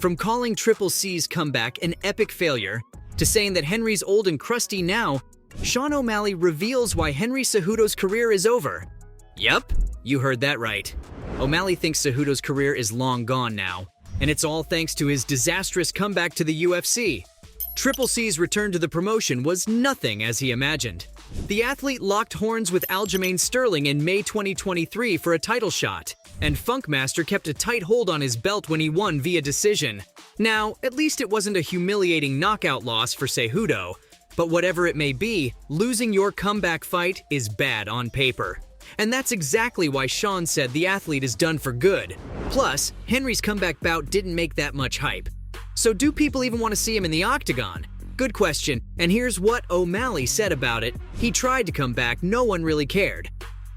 From calling Triple C's comeback an epic failure to saying that Henry's old and crusty now, Sean O'Malley reveals why Henry Cejudo's career is over. Yup, you heard that right. O'Malley thinks Cejudo's career is long gone now, and it's all thanks to his disastrous comeback to the UFC. Triple C's return to the promotion was nothing as he imagined. The athlete locked horns with Aljamain Sterling in May 2023 for a title shot, and Funkmaster kept a tight hold on his belt when he won via decision. Now, at least it wasn't a humiliating knockout loss for Cejudo, but whatever it may be, losing your comeback fight is bad on paper. And that's exactly why Sean said the athlete is done for good. Plus, Henry's comeback bout didn't make that much hype. So do people even want to see him in the octagon? Good question, and here's what O'Malley said about it. He tried to come back, no one really cared.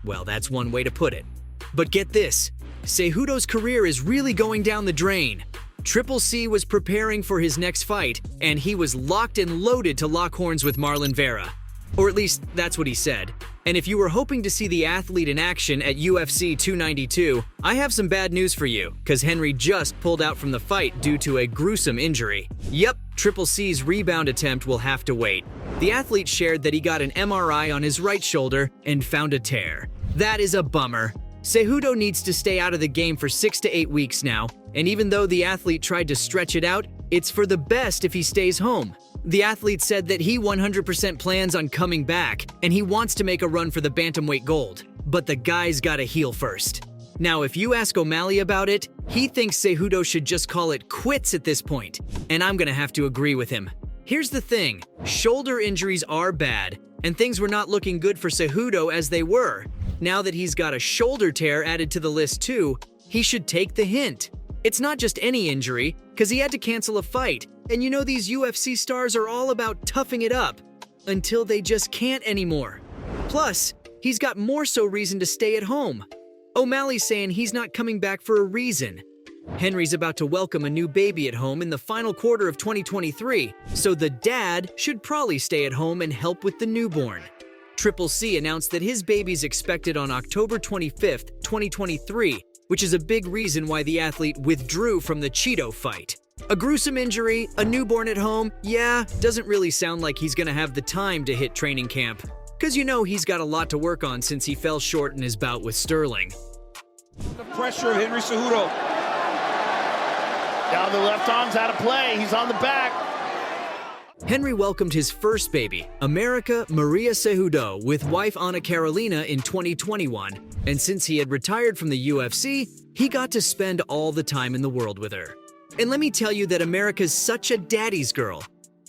Well, that's one way to put it. But get this, Cejudo's career is really going down the drain. Triple C was preparing for his next fight, and he was locked and loaded to lock horns with Marlon Vera. Or at least, that's what he said. And if you were hoping to see the athlete in action at UFC 292, I have some bad news for you, because Henry just pulled out from the fight due to a gruesome injury. Yep, Triple C's rebound attempt will have to wait. The athlete shared that he got an MRI on his right shoulder and found a tear. That is a bummer. Cejudo needs to stay out of the game for 6 to 8 weeks now, and even though the athlete tried to stretch it out, it's for the best if he stays home. The athlete said that he 100% plans on coming back, and he wants to make a run for the bantamweight gold. But the guy's gotta heal first. Now, if you ask O'Malley about it, he thinks Cejudo should just call it quits at this point, and I'm gonna have to agree with him. Here's the thing, shoulder injuries are bad, and things were not looking good for Cejudo as they were. Now that he's got a shoulder tear added to the list too, he should take the hint. It's not just any injury, because he had to cancel a fight, and you know these UFC stars are all about toughing it up, until they just can't anymore. Plus, he's got more so reason to stay at home. O'Malley's saying he's not coming back for a reason. Henry's about to welcome a new baby at home in the final quarter of 2023, so the dad should probably stay at home and help with the newborn. Triple C announced that his baby's expected on October 25th, 2023, which is a big reason why the athlete withdrew from the Cejudo fight. A gruesome injury, a newborn at home, yeah, doesn't really sound like he's gonna have the time to hit training camp. Cause you know he's got a lot to work on since he fell short in his bout with Sterling. The pressure of Henry Cejudo. Now the left arm's out of play, he's on the back. Henry welcomed his first baby, America Maria Cejudo, with wife Ana Carolina in 2021, and since he had retired from the UFC, he got to spend all the time in the world with her. And let me tell you that America's such a daddy's girl.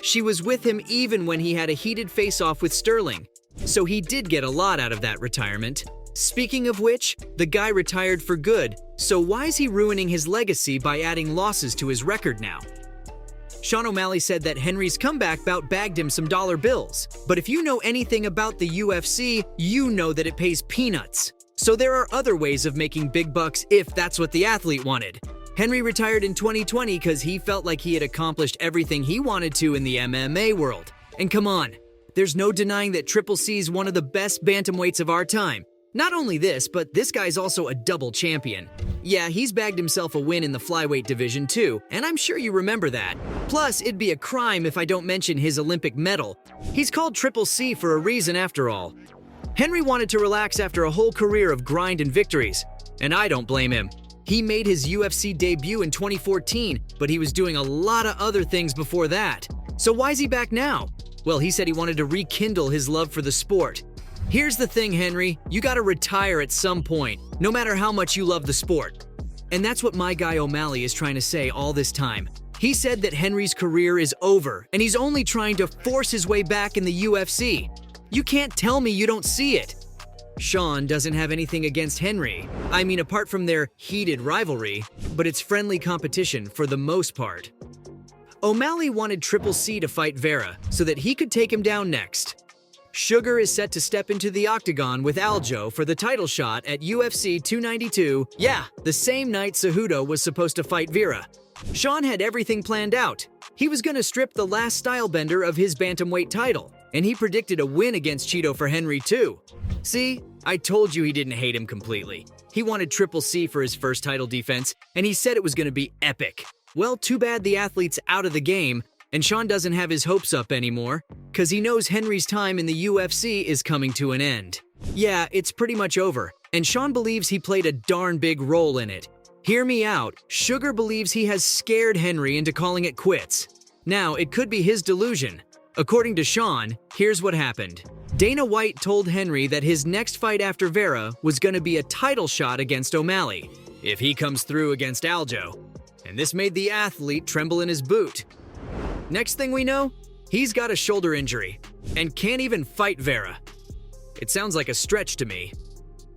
She was with him even when he had a heated face-off with Sterling, so he did get a lot out of that retirement. Speaking of which, the guy retired for good, so why is he ruining his legacy by adding losses to his record now? Sean O'Malley said that Henry's comeback bout bagged him some dollar bills. But if you know anything about the UFC, you know that it pays peanuts. So there are other ways of making big bucks if that's what the athlete wanted. Henry retired in 2020 because he felt like he had accomplished everything he wanted to in the MMA world. And come on, there's no denying that Triple C is one of the best bantamweights of our time. Not only this, but this guy's also a double champion. Yeah, he's bagged himself a win in the flyweight division too, and I'm sure you remember that. Plus, it'd be a crime if I don't mention his Olympic medal. He's called Triple C for a reason after all. Henry wanted to relax after a whole career of grind and victories, and I don't blame him. He made his UFC debut in 2014, but he was doing a lot of other things before that. So why is he back now? Well, he said he wanted to rekindle his love for the sport. Here's the thing, Henry, you gotta retire at some point, no matter how much you love the sport. And that's what my guy O'Malley is trying to say all this time. He said that Henry's career is over, and he's only trying to force his way back in the UFC. You can't tell me you don't see it. Sean doesn't have anything against Henry. I mean, apart from their heated rivalry, but it's friendly competition for the most part. O'Malley wanted Triple C to fight Vera so that he could take him down next. Sugar is set to step into the octagon with Aljo for the title shot at UFC 292, yeah, the same night Cejudo was supposed to fight Vera. Sean had everything planned out. He was going to strip the last stylebender of his bantamweight title, and he predicted a win against Cejudo for Henry too. See, I told you he didn't hate him completely. He wanted Triple C for his first title defense, and he said it was going to be epic. Well, too bad the athlete's out of the game, and Sean doesn't have his hopes up anymore, cause he knows Henry's time in the UFC is coming to an end. Yeah, it's pretty much over, and Sean believes he played a darn big role in it. Hear me out, Sugar believes he has scared Henry into calling it quits. Now, it could be his delusion. According to Sean, here's what happened. Dana White told Henry that his next fight after Vera was gonna be a title shot against O'Malley, if he comes through against Aljo. And this made the athlete tremble in his boot. Next thing we know, he's got a shoulder injury and can't even fight Vera. It sounds like a stretch to me,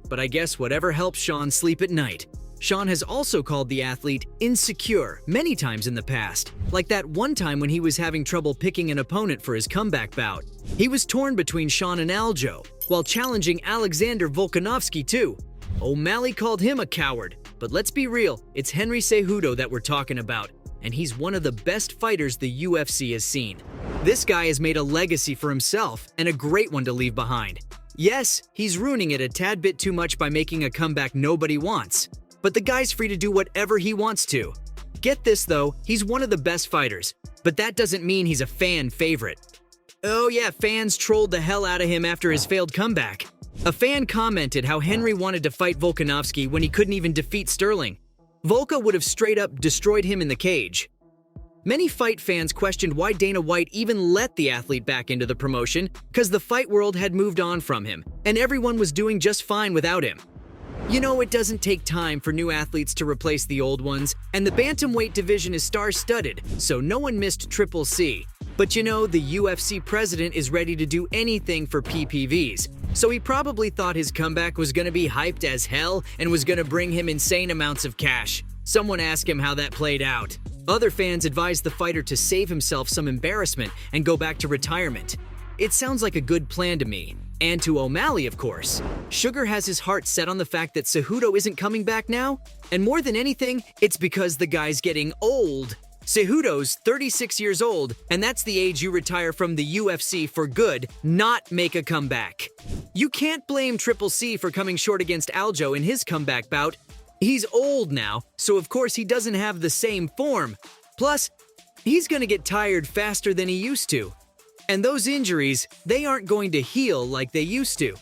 but I guess whatever helps Sean sleep at night. Sean has also called the athlete insecure many times in the past, like that one time when he was having trouble picking an opponent for his comeback bout. He was torn between Sean and Aljo, while challenging Alexander Volkanovski too. O'Malley called him a coward, but let's be real, it's Henry Cejudo that we're talking about, and he's one of the best fighters the UFC has seen. This guy has made a legacy for himself, and a great one to leave behind. Yes, he's ruining it a tad bit too much by making a comeback nobody wants, but the guy's free to do whatever he wants to. Get this though, he's one of the best fighters, but that doesn't mean he's a fan favorite. Oh yeah, fans trolled the hell out of him after his failed comeback. A fan commented how Henry wanted to fight Volkanovski when he couldn't even defeat Sterling. Volka would have straight up destroyed him in the cage. Many fight fans questioned why Dana White even let the athlete back into the promotion, because the fight world had moved on from him, and everyone was doing just fine without him. You know, it doesn't take time for new athletes to replace the old ones, and the bantamweight division is star-studded, so no one missed Triple C. But you know, the UFC president is ready to do anything for PPVs, so he probably thought his comeback was gonna be hyped as hell and was gonna bring him insane amounts of cash. Someone asked him how that played out. Other fans advised the fighter to save himself some embarrassment and go back to retirement. It sounds like a good plan to me. And to O'Malley, of course. Sugar has his heart set on the fact that Cejudo isn't coming back now, and more than anything, it's because the guy's getting old. Cejudo's 36 years old, and that's the age you retire from the UFC for good, not make a comeback. You can't blame Triple C for coming short against Aljo in his comeback bout. He's old now, so of course he doesn't have the same form. Plus, he's gonna get tired faster than he used to. And those injuries, they aren't going to heal like they used to.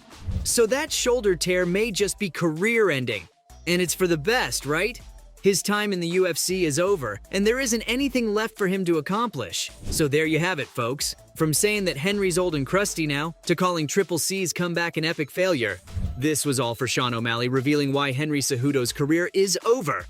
So that shoulder tear may just be career-ending. And it's for the best, right? His time in the UFC is over, and there isn't anything left for him to accomplish. So there you have it, folks. From saying that Henry's old and crusty now, to calling Triple C's comeback an epic failure. This was all for Sean O'Malley, revealing why Henry Cejudo's career is over.